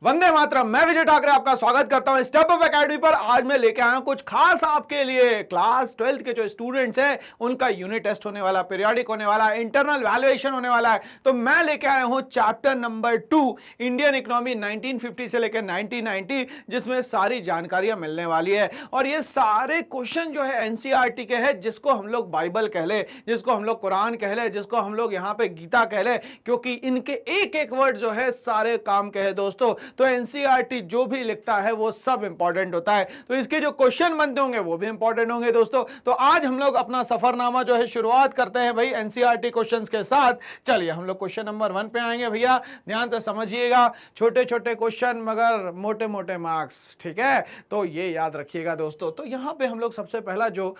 वंदे मातरम। मैं विजय ठाकरे आपका स्वागत करता हूं स्टेप अप एकेडमी पर। आज मैं लेके आया हूं कुछ खास आपके लिए। क्लास 12th के जो स्टूडेंट्स हैं उनका यूनिट टेस्ट होने वाला, पीरियोडिक होने वाला, इंटरनल वैल्यूएशन होने वाला है। तो मैं लेके आया हूं चैप्टर नंबर 2 इंडियन इकोनॉमी 1950 से लेकर 1990, जिसमें सारी जानकारियां मिलने वाली है। और ये सारे क्वेश्चन जो है एनसीईआरटी के हैं, जिसको हम लोग बाइबल कह ले, जिसको हम लोग कुरान कह ले, जिसको हम लोग यहाँ पे गीता कह ले, क्योंकि इनके एक एक वर्ड जो है सारे काम के हैं दोस्तों। तो एनसीईआरटी जो भी लिखता है वो सब इंपॉर्टेंट होता है। तो इसके जो क्वेश्चन बनते होंगे वो भी इंपॉर्टेंट होंगे दोस्तों। तो आज हम लोग अपना सफरनामा जो है शुरुआत करते हैं भाई एनसीईआरटी क्वेश्चंस के साथ। चलिए हम लोग क्वेश्चन नंबर 1 पे आएंगे भैया, ध्यान से समझिएगा। छोटे छोटे क्वेश्चन मगर मोटे मोटे मार्क्स, ठीक है, तो ये याद रखिएगा दोस्तों। तो यहां पे हम लोग सबसे पहला जो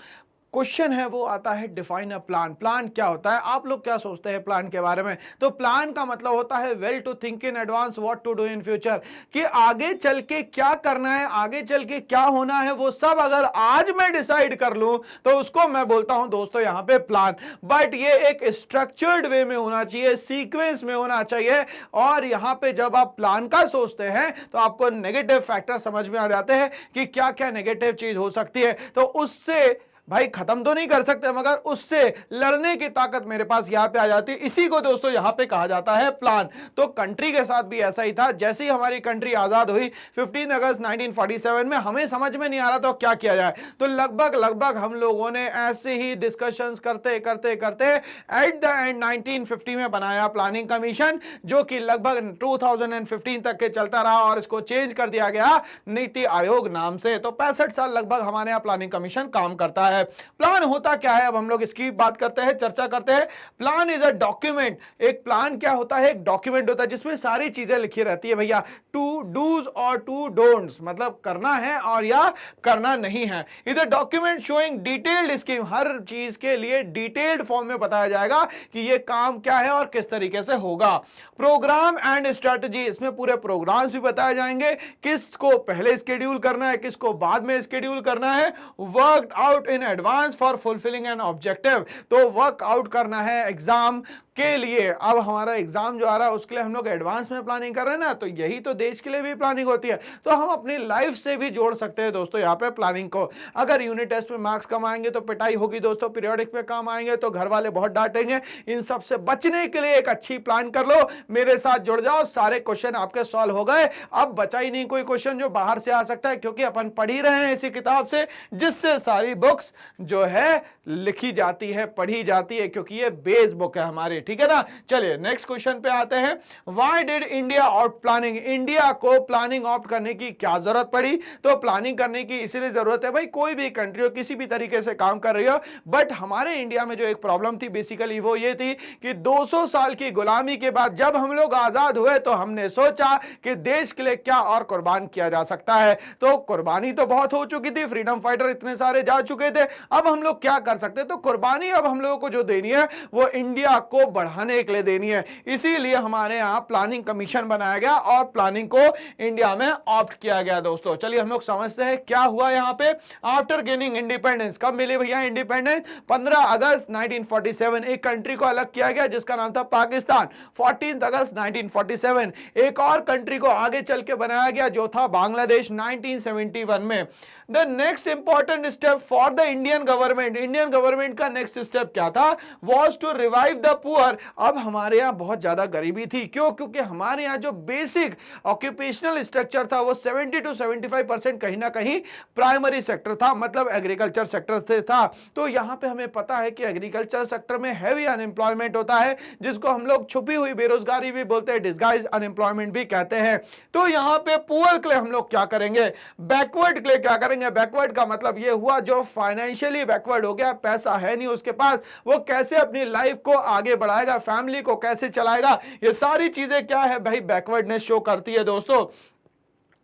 क्वेश्चन है वो आता है डिफाइन अ प्लान। प्लान क्या होता है? आप लोग क्या सोचते हैं प्लान के बारे में? तो प्लान का मतलब होता है well to think in advance what to do in future, कि आगे चल के क्या करना है, आगे चल के क्या होना है, वो सब अगर आज मैं डिसाइड कर लूं तो उसको मैं बोलता हूं दोस्तों यहां पे प्लान। बट ये एक स्ट्रक्चर्ड वे में होना चाहिए, सीक्वेंस में होना चाहिए। और यहां पे जब आप प्लान का सोचते हैं तो आपको नेगेटिव फैक्टर समझ में आ जाते हैं कि क्या क्या नेगेटिव चीज हो सकती है। तो उससे भाई खत्म तो नहीं कर सकते मगर उससे लड़ने की ताकत मेरे पास यहां पे आ जाती है। इसी को दोस्तों यहां पे कहा जाता है प्लान। तो कंट्री के साथ भी ऐसा ही था। जैसे ही हमारी कंट्री आजाद हुई 15 अगस्त 1947 में, हमें समझ में नहीं आ रहा तो क्या किया जाए। तो लगभग हम लोगों ने ऐसे ही डिस्कशंस करते करते करते एट द एंड 1950 में बनाया प्लानिंग कमीशन, जो कि लगभग 2015 तक के चलता रहा और इसको चेंज कर दिया गया नीति आयोग नाम से। तो 65 साल लगभग हमारे यहां प्लानिंग कमीशन काम करता है। प्लान होता क्या है, अब हम लोग इसकी बात करते हैं, चर्चा करते हैं। Plan is a document. एक प्लान क्या होता है? एक डॉक्यूमेंट होता है जिसमें सारी चीजें लिखी रहती है भैया। टू डूज और टू डोंट्स, मतलब करना है और या करना नहीं है। Is a document showing detailed scheme. हर चीज के लिए डिटेल्ड फॉर्म में बताया जाएगा कि ये काम क्या है और किस तरीके से होगा। प्रोग्राम एंड स्ट्रेटजी, इसमें पूरे प्रोग्राम्स भी बताए जाएंगे, किसको पहले स्केड्यूल करना है, किसको बाद में स्केड्यूल करना है। Worked out in advance for fulfilling an objective, तो वर्क आउट करना है एग्जाम के लिए। अब हमारा एग्जाम जो आ रहा है उसके लिए हम लोग एडवांस में प्लानिंग कर रहे हैं ना, तो यही तो देश के लिए भी प्लानिंग होती है। तो हम अपनी लाइफ से भी जोड़ सकते हैं दोस्तों यहाँ पे प्लानिंग को। अगर यूनिट टेस्ट में मार्क्स कम आएंगे तो पिटाई होगी दोस्तों, पीरियोडिक पे काम आएंगे तो घर वाले बहुत डांटेंगे। इन सब से बचने के लिए एक अच्छी प्लान कर लो, मेरे साथ जुड़ जाओ, सारे क्वेश्चन आपके सॉल्व हो गए। अब बचा ही नहीं कोई क्वेश्चन जो बाहर से आ सकता है, क्योंकि अपन पढ़ ही रहे हैं इसी किताब से, जिससे सारी बुक्स जो है लिखी जाती है, पढ़ी जाती है, क्योंकि ये बेस बुक है हमारी, ठीक है ना। चलिए नेक्स्ट क्वेश्चन पे आते हैं। Why did India opt planning? India को प्लानिंग ऑप्ट करने की क्या जरूरत पड़ी? तो प्लानिंग करने की इसलिए जरूरत है भाई, कोई भी कंट्री हो किसी भी तरीके से काम कर रही हो, बट हमारे इंडिया में जो एक प्रॉब्लम थी बेसिकली वो ये थी कि 200 साल की गुलामी के बाद जब हम लोग आजाद हुए तो हमने सोचा कि देश के लिए क्या और कुर्बान किया जा सकता है। तो कुर्बानी तो बहुत हो चुकी थी, फ्रीडम फाइटर इतने सारे जा चुके थे, अब हम लोग क्या कर सकते? तो कुर्बानी अब हम लोगों को जो देनी है वो इंडिया को बढ़ाने के लिए देनी है। इसीलिए हमारे यहां प्लानिंग कमीशन बनाया गया और प्लानिंग को इंडिया में ऑप्ट किया गया दोस्तों। चलिए हम लोग समझते हैं क्या हुआ यहां पे। आफ्टर गेनिंग इंडिपेंडेंस, कब मिली भैया इंडिपेंडेंस? 15 अगस्त 1947 एक कंट्री को अलग किया गया जिसका नाम था पाकिस्तान। 14 अगस्त 1947 एक और कंट्री को आगे चल के बनाया गया जो था बांग्लादेश 1971 में। The next important step for the Indian government, Indian government का नेक्स्ट स्टेप क्या था? Was to revive the poor. अब हमारे यहां बहुत ज्यादा गरीबी थी, क्यों? क्योंकि हमारे यहां जो बेसिक ऑक्यूपेशनल स्ट्रक्चर था वो 70 to 75% कहीं ना कहीं प्राइमरी सेक्टर था, मतलब एग्रीकल्चर सेक्टर से था। तो यहां पे हमें पता है कि एग्रीकल्चर सेक्टर में हैवी अनएम्प्लॉयमेंट होता है, जिसको हम लोग छुपी हुई बेरोजगारी भी बोलते हैं, डिस्गाइज अनएम्प्लॉयमेंट भी कहते हैं। तो यहां पे पुअर के लिए हम लोग क्या करेंगे? बैकवर्ड के लिए क्या करेंगे? बैकवर्ड का मतलब ये हुआ जो फाइनेंशियली बैकवर्ड हो गया, पैसा है नहीं उसके पास, वो कैसे अपनी लाइफ को आगे बढ़ाएगा, फैमिली को कैसे चलाएगा, ये सारी चीजें क्या है भाई बैकवर्डनेस शो करती है दोस्तों।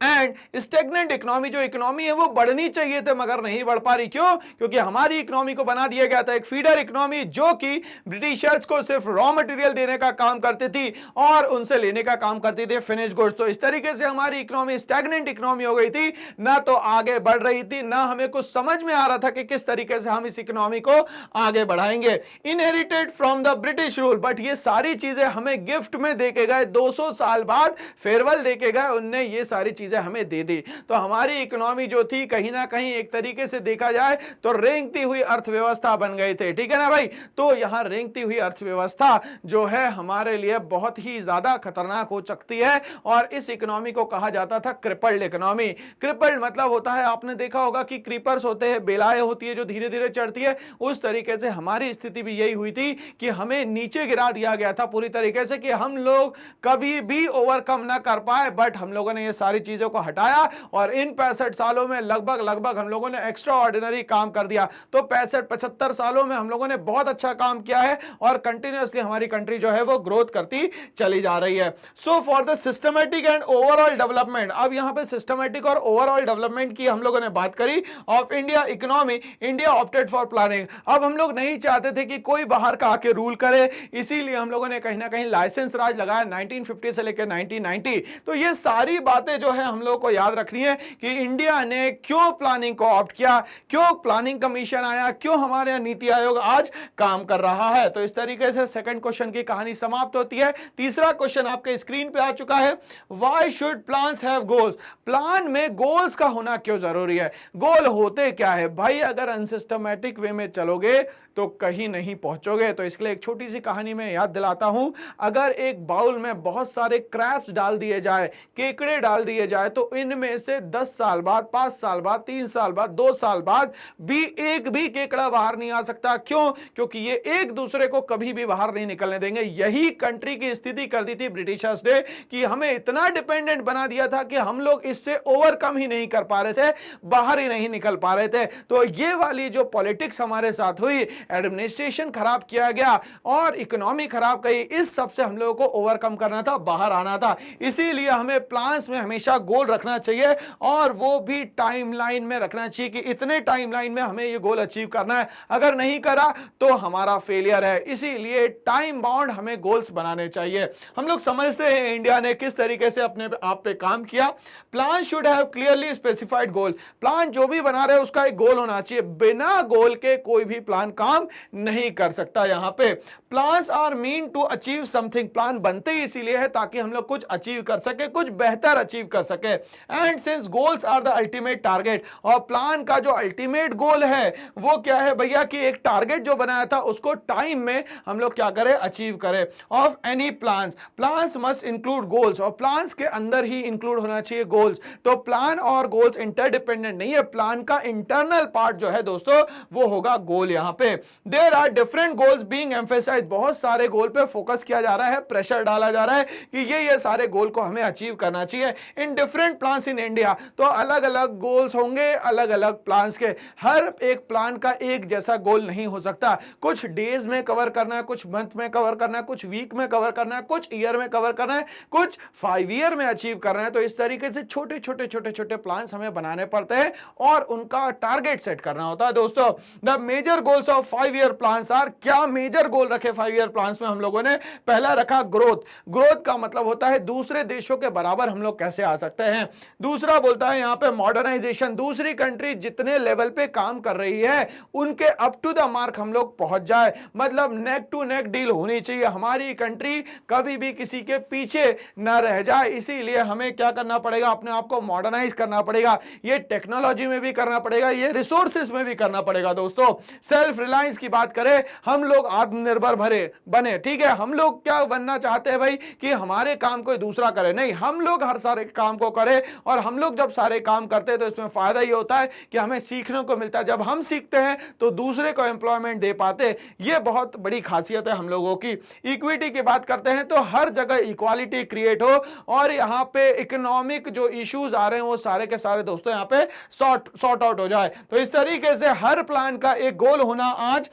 एंड स्टेगनेंट इकोनॉमी, जो इकोनॉमी है वो बढ़नी चाहिए थे मगर नहीं बढ़ पा रही। क्यों? क्योंकि हमारी इकोनॉमी को बना दिया गया था एक फीडर इकोनॉमी, जो कि ब्रिटिशर्स को सिर्फ रॉ मटेरियल देने का काम करती थी और उनसे लेने का काम करती थी फिनिश गुड्स। तो इस तरीके से हमारी इकोनॉमी स्टेगनेंट इकोनॉमी हो गई थी, ना तो आगे बढ़ रही थी, ना हमें कुछ समझ में आ रहा था कि किस तरीके से हम इस इकोनॉमी को आगे बढ़ाएंगे। Inherited from the British rule, but ये सारी चीजें हमें गिफ्ट में देके गए, 200 साल बाद फेयरवेल देके गए, उनने ये सारी चीजें हमें दे दी। तो हमारी इकोनॉमी जो थी कहीं ना कहीं एक तरीके से देखा जाए तो रेंगती हुई अर्थव्यवस्था बन गए थे, ठीक है ना भाई। तो यहां रेंगती हुई अर्थव्यवस्था जो है हमारे लिए बहुत ही ज्यादा खतरनाक हो सकती है और इस इकोनॉमी को कहा जाता था क्रिपल्ड इकोनॉमी। क्रिपल्ड मतलब होता है, आपने देखा होगा कि क्रीपर्स होते हैं, बेलाएं होती है जो धीरे धीरे चढ़ती है, उस तरीके से हमारी स्थिति भी यही हुई थी कि हमें नीचे गिरा दिया गया था पूरी तरीके से कि हम लोग कभी भी ओवरकम ना कर पाए। बट हम लोगों ने ये सारी चीजों को हटाया और इन 65 सालों में लगभग हम लोगों ने एक्स्ट्रा ऑर्डिनरी काम कर दिया। तो 65-75 सालों में हम लोगों ने बहुत अच्छा काम किया है और कंटिन्यूअसली हमारी कंट्री जो है वो ग्रोथ करती चली जा रही है। So for the systematic and overall development, अब यहां पे सिस्टमैटिक और ओवरऑल डेवलपमेंट की हम लोगों ने बात करी of India economy, India opted for planning. अब हम लोग नहीं चाहते थे कि कोई बाहर का आके रूल करे, इसीलिए हम लोगों ने कहीं ना कहीं लाइसेंस राज लगाया 1950 से लेकर 1990। तो ये सारी बातें जो है हम लोग को याद रखनी है कि इंडिया ने क्यों प्लानिंग को ऑप्ट किया, क्यों प्लानिंग कमीशन आया, क्यों हमारे यहाँ नीति आयोग आज काम कर रहा है। तो इस तरीके से सेकंड क्वेश्चन की कहानी समाप्त होती है। तीसरा क्वेश्चन आपके स्क्रीन पे आ चुका है, why should plans have goals, plan में गोल्स का होना क्यों जरूरी है। गोल होते क्या है भाई, अगर अनसिस्टमैटिक वे में चलोगे तो कहीं नहीं पहुंचोगे। तो इसके लिए एक छोटी सी कहानी में याद दिलाता हूं, अगर एक बाउल में बहुत सारे क्रैब्स डाल दिए जाए, केकड़े डाल दिए जाए, तो इनमें से 10 साल बाद, 5 साल बाद, 3 साल बाद, 2 साल बाद भी एक भी केकड़ा बाहर नहीं आ सकता। क्यों? क्योंकि ये एक दूसरे को कभी भी बाहर नहीं निकलने देंगे। यही कंट्री की स्थिति कर दी थी ब्रिटिशर्स ने कि हमें इतना डिपेंडेंट बना दिया था कि हम लोग इससे ओवरकम ही नहीं कर पा रहे थे, बाहर ही नहीं निकल पा रहे थे। तो ये वाली जो पॉलिटिक्स हमारे साथ हुई, एडमिनिस्ट्रेशन खराब किया गया और इकोनॉमी खराब गई, इस सब से हम लोगों को ओवरकम करना था, बाहर आना था। इसीलिए हमें प्लान्स में हमेशा गोल रखना चाहिए और वो भी टाइमलाइन में रखना चाहिए कि इतने टाइमलाइन में हमें ये गोल अचीव करना है, अगर नहीं करा तो हमारा फेलियर है। इसीलिए टाइम बाउंड हमें गोल्स बनाने चाहिए। हम लोग समझते हैं इंडिया ने किस तरीके से अपने आप पे काम किया। Plan should have clearly specified goal, plan जो भी बना रहे हैं उसका एक गोल होना चाहिए, बिना गोल के कोई भी प्लान काम नहीं कर सकता। यहां पे plans are mean to achieve something, plan बनते ही इसीलिए है ताकि हम लोग कुछ अचीव कर सके, कुछ बेहतर अचीव कर सके। And since goals are the ultimate target, और प्लान का जो अल्टीमेट गोल है वो क्या है भैया, कि एक टारगेट जो बनाया था उसको टाइम में हम लोग क्या करें, अचीव करें। Of any plans, plans must include goals, और प्लान्स के अंदर ही इंक्लूड होना चाहिए गोल्स। तो प्लान और गोल्स इंटरडिपेंडेंट नहीं है, प्लान का इंटरनल पार्ट जो है दोस्तों वो होगा गोल। यहां पे there are different goals being emphasised, बहुत सारे गोल पे फोकस किया जा रहा है, प्रेशर डाला जा रहा है कि ये सारे गोल को हमें अचीव करना चाहिए in different plans in India. तो अलग अलग गोल्स होंगे अलग अलग प्लान्स के, हर एक प्लान का एक जैसा गोल नहीं हो सकता। कुछ डेज में कवर करना है, कुछ मंथ में कवर करना है, कुछ वीक में कवर करना है, कुछ ईयर में कवर करना है, कुछ 5 ईयर में अचीव करना है। तो इस तरीके से छोटे छोटे छोटे छोटे प्लान्स हमें बनाने पड़ते हैं और उनका टारगेट सेट करना होता है। दोस्तों the major goals of 5 year plans are, क्या मेजर गोल रखे 5 ईयर प्लान्स में हम लोगों ने? पहला रखा ग्रोथ, ग्रोथ का मतलब होता है दूसरे देशों के बराबर हम लोग कैसे आ सकते हैं। दूसरा बोलता है यहां पे मॉडर्नाइजेशन, दूसरी कंट्री जितने लेवल पे काम कर रही है उनके अप टू द मार्क हम लोग पहुंच जाए, मतलब नेक टू नेक डील होनी चाहिए, हमारी कंट्री कभी भी किसी के पीछे ना रह जाए। इसीलिए हमें क्या करना पड़ेगा, अपने आप को मॉडर्नाइज करना पड़ेगा। ये टेक्नोलॉजी में भी करना पड़ेगा, ये रिसोर्सेज में भी करना पड़ेगा। दोस्तों सेल्फ रिलायंस की बात करें, हम लोग आत्मनिर्भर बने, ठीक है। हम लोग क्या बनना चाहते हैं भाई, कि हमारे काम कोई दूसरा करे, नहीं, हम लोग हर सारे काम को करें। और हम लोग जब सारे काम करते हैं तो इसमें फायदा ये होता है कि हमें सीखने को मिलता है, जब हम सीखते हैं तो दूसरे को एम्प्लॉयमेंट दे पाते, ये बहुत बड़ी खासियत है हम लोगों की। इक्विटी की बात करते हैं तो हर जगह इक्वालिटी क्रिएट हो और यहाँ पे इकोनॉमिक जो इश्यूज आ रहे हैं वो सारे के सारे दोस्तों यहाँ पे सॉर्ट आउट हो जाए। तो इस तरीके से हर प्लान का एक गोल होना आज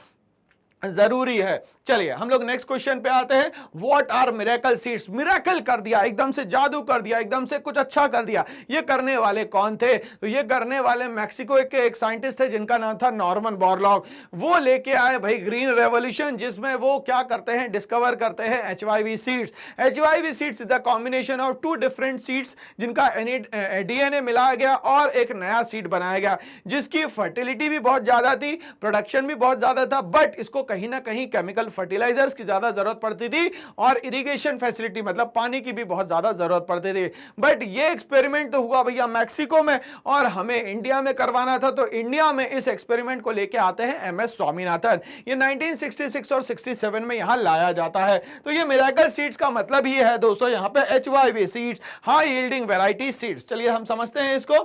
जरूरी है। चलिए हम लोग नेक्स्ट क्वेश्चन पे आते हैं। What are miracle seeds? Miracle कर दिया, एकदम से जादू कर दिया, एकदम से कुछ अच्छा कर दिया, ये करने वाले कौन थे? तो ये करने वाले मैक्सिको के एक साइंटिस्ट थे जिनका नाम था नॉर्मन बोरलॉग। वो लेके आए भाई ग्रीन रेवोल्यूशन, जिसमें वो क्या करते हैं, डिस्कवर करते हैं HYV seeds. HYV seeds is the combination of two different seeds जिनका DNA मिलाया गया और एक नया सीड बनाया गया, जिसकी फर्टिलिटी भी बहुत ज्यादा थी, प्रोडक्शन भी बहुत ज्यादा था, बट इसको कहीं ना कहीं केमिकल फर्टिलाइजर्स की ज्यादा जरूरत पड़ती थी और इरिगेशन फैसिलिटी मतलब पानी की भी बहुत ज्यादा जरूरत पड़ती थी। बट ये एक्सपेरिमेंट तो हुआ भैया मैक्सिको में और हमें इंडिया में करवाना था, तो इंडिया में इस एक्सपेरिमेंट को लेके आते हैं MS स्वामीनाथन। ये 1966 और 67 में यहां लाया जाता है। तो ये मिरेकल सीड्स का मतलब ही है दोस्तों यहां पे HYV seeds, high yielding variety seeds. चलिए हम समझते हैं इसको।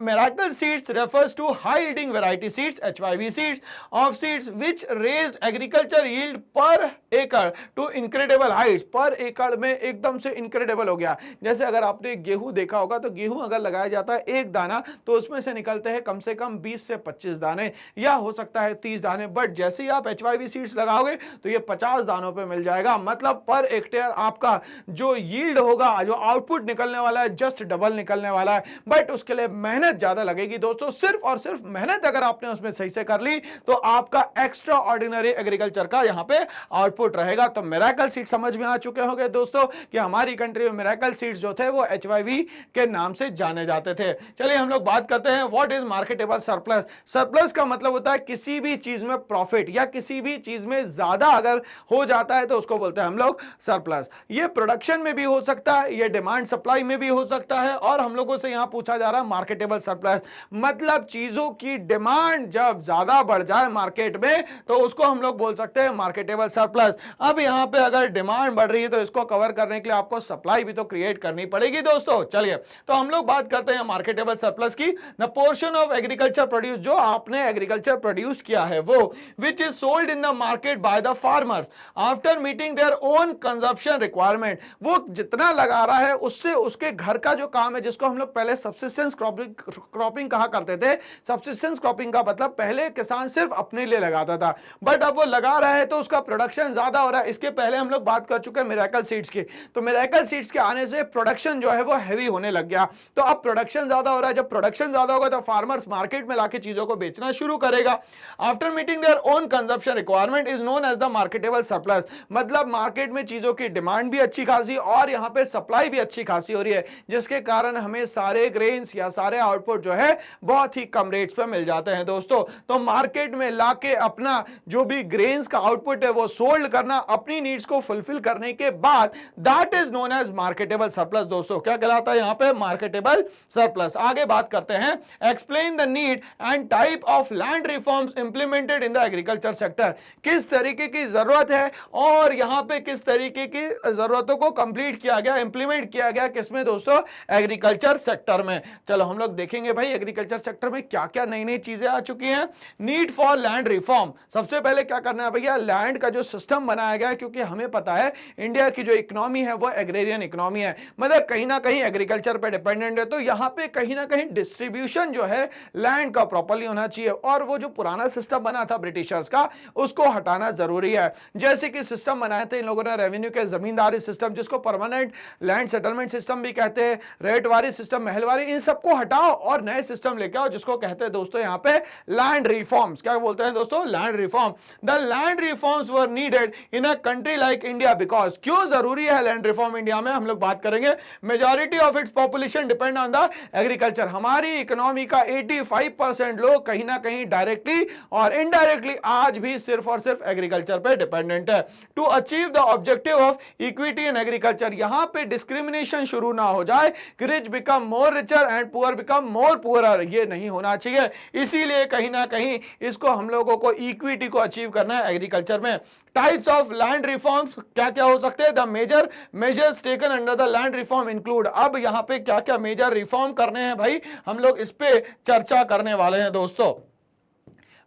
Miracle seeds refers to high yielding variety seeds HYV seeds of seeds which raised agriculture yield per acre to incredible Heights. पर एकड़ में एकदम से इनक्रेडिबल हो गया। जैसे अगर आपने गेहूं देखा होगा तो गेहूं अगर लगाया जाता है एक दाना तो उसमें से निकलते हैं कम से कम 20 से 25 दाने या हो सकता है 30 दाने, बट जैसे ही आप HYV सीड्स लगाओगे तो ये 50 दानों पे मिल जाएगा। मतलब पर हेक्टेयर आपका जो यील्ड होगा, जो आउटपुट निकलने वाला है, जस्ट डबल निकलने वाला है। बट उसके लिए मेहनत ज्यादा लगेगी दोस्तों। सिर्फ और सिर्फ मेहनत अगर आपने उसमें सही से कर ली तो आपका एक्स्ट्रा ऑर्डिनरी एग्रीकल्चर का यहां पे आउटपुट रहेगा। तो मिरेकल सीड समझ में आ चुके होंगे दोस्तों कि हमारी कंट्री में मिरेकल सीड्स जो थे वो HYV के नाम से जाने जाते थे। चलिए हम लोग बात करते हैं what is marketable surplus. Surplus का मतलब होता है किसी भी चीज में प्रॉफिट या किसी भी चीज में ज्यादा अगर हो जाता है तो उसको बोलते हैं हम लोग सरप्लस। ये प्रोडक्शन में भी हो सकता है, ये डिमांड सप्लाई में भी हो सकता है, और हम लोगों से यहां पूछा जा रहा है मार्केटेबल सरप्लस मतलब चीजों की डिमांड जब ज्यादा बढ़ जाए मार्केट में तो उसको हम लोग बोल सकते हैं मार्केटेबल सरप्लस। अब यहां पे अगर डिमांड बढ़ रही है तो इसको कवर करने के लिए आपको सप्लाई भी तो क्रिएट करनी पड़ेगी दोस्तों। चलिए तो हम लोग बात करते हैं मार्केटेबल सरप्लस की। The portion of agriculture produce, जो आपने एग्रीकल्चर प्रोड्यूस किया है वो, which is sold in the market by the farmers after meeting their own consumption requirement. वो जितना लगा रहा है उससे उसके घर का जो काम है, जिसको हम लोग पहले सब्सिस्टेंस क्रॉपिंग कहा करते थे। सब्सिस्टेंस क्रॉपिंग का मतलब पहले किसान सिर्फ अपने लिए लगाता था, बट अब वो लगा रहा है तो उसका प्रोडक्शन ज्यादा हो रहा है। इसके पहले हम लोग बात कर चुके हैं मिरेकल सीड्स की। तो मिरेकल सीड्स के आने से प्रोडक्शन जो है वो हैवी होने लग गया। तो अब प्रोडक्शन ज्यादा हो रहा है, जब प्रोडक्शन ज्यादा होगा तो फार्मर्स मार्केट में लाके चीजों को बेचना शुरू करेगा। After meeting their own consumption requirement is known as the marketable surplus. मतलब मार्केट में चीजों की डिमांड भी अच्छी खासी और यहां पे सप्लाई भी अच्छी खासी हो रही है, जिसके कारण हमें सारे ग्रेन्स या सारे आउटपुट जो है बहुत ही कम रेट्स पे मिल जाते हैं दोस्तों। तो मार्केट में लाके अपना जो भी ग्रेन्स का आउटपुट है वो सोल्ड करना, अपनी नीड्स को फुलफिल करने के बाद, that is known as marketable surplus. दोस्तों क्या कहलाता है यहां पे? Marketable surplus. आगे बात करते हैं, explain the need and type of land reforms implemented in the agriculture sector. किस तरीके की जरूरत है और यहां पे किस तरीके की जरूरतों को कंप्लीट किया गया, इंप्लीमेंट किया गया, किसमें दोस्तों? एग्रीकल्चर सेक्टर में। चलो हम लोग देखेंगे भाई एग्रीकल्चर सेक्टर में क्या क्या नई नई चीजें आ चुकी हैं। नीड फॉर लैंड रिफॉर्म, सबसे पहले क्या करना है भैया? लैंड का जो सिस्टम बनाया गया है, क्योंकि हमें पता है इंडिया की जो इकोनॉमी है वो एग्रेरियन इकोनॉमी है, मतलब कहीं ना कहीं एग्रीकल्चर पे डिपेंडेंट है। तो यहां पे कहीं ना कहीं डिस्ट्रीब्यूशन जो है लैंड का प्रॉपर्ली होना चाहिए, और वो जो पुराना सिस्टम बना था ब्रिटिशर्स का उसको हटाना जरूरी है। जैसे कि सिस्टम बनाए थे इन लोगों ने रेवेन्यू के, जमींदारी सिस्टम जिसको परमानेंट लैंड सेटलमेंट सिस्टम भी कहते हैं, रेटवारी सिस्टम, महलवारी, इन सबको हटाओ और नए सिस्टम लेके आओ जिसको कहते हैं दोस्तों यहां पे लैंड रिफॉर्म्स। क्या बोलते हैं दोस्तों? Land reform. The land reforms were needed in a country like India because, क्यों जरूरी है लैंड रिफॉर्म इंडिया में, हम लोग बात करेंगे। Majority of its population depend on the agriculture. हमारी इकोनॉमी का 85% लोग कहीं ना कहीं डायरेक्टली और इनडायरेक्टली आज भी सिर्फ और सिर्फ एग्रीकल्चर पे डिपेंडेंट है। To achieve the objective of equity in agriculture, यहां पे डिस्क्रिमिनेशन शुरू ना हो जाए कि rich become more richer and poor become more poorer, ये नहीं होना चाहिए। इसीलिए कहीं ना कहीं इसको हम लोगों को इक्विटी को अचीव करना है एग्रीकल्चर में। टाइप्स ऑफ लैंड रिफॉर्म्स क्या क्या हो सकते हैं? The major measures taken under the land reform include. अब यहां पे क्या क्या मेजर रिफॉर्म करने हैं भाई, हम लोग इस पे चर्चा करने वाले हैं दोस्तों।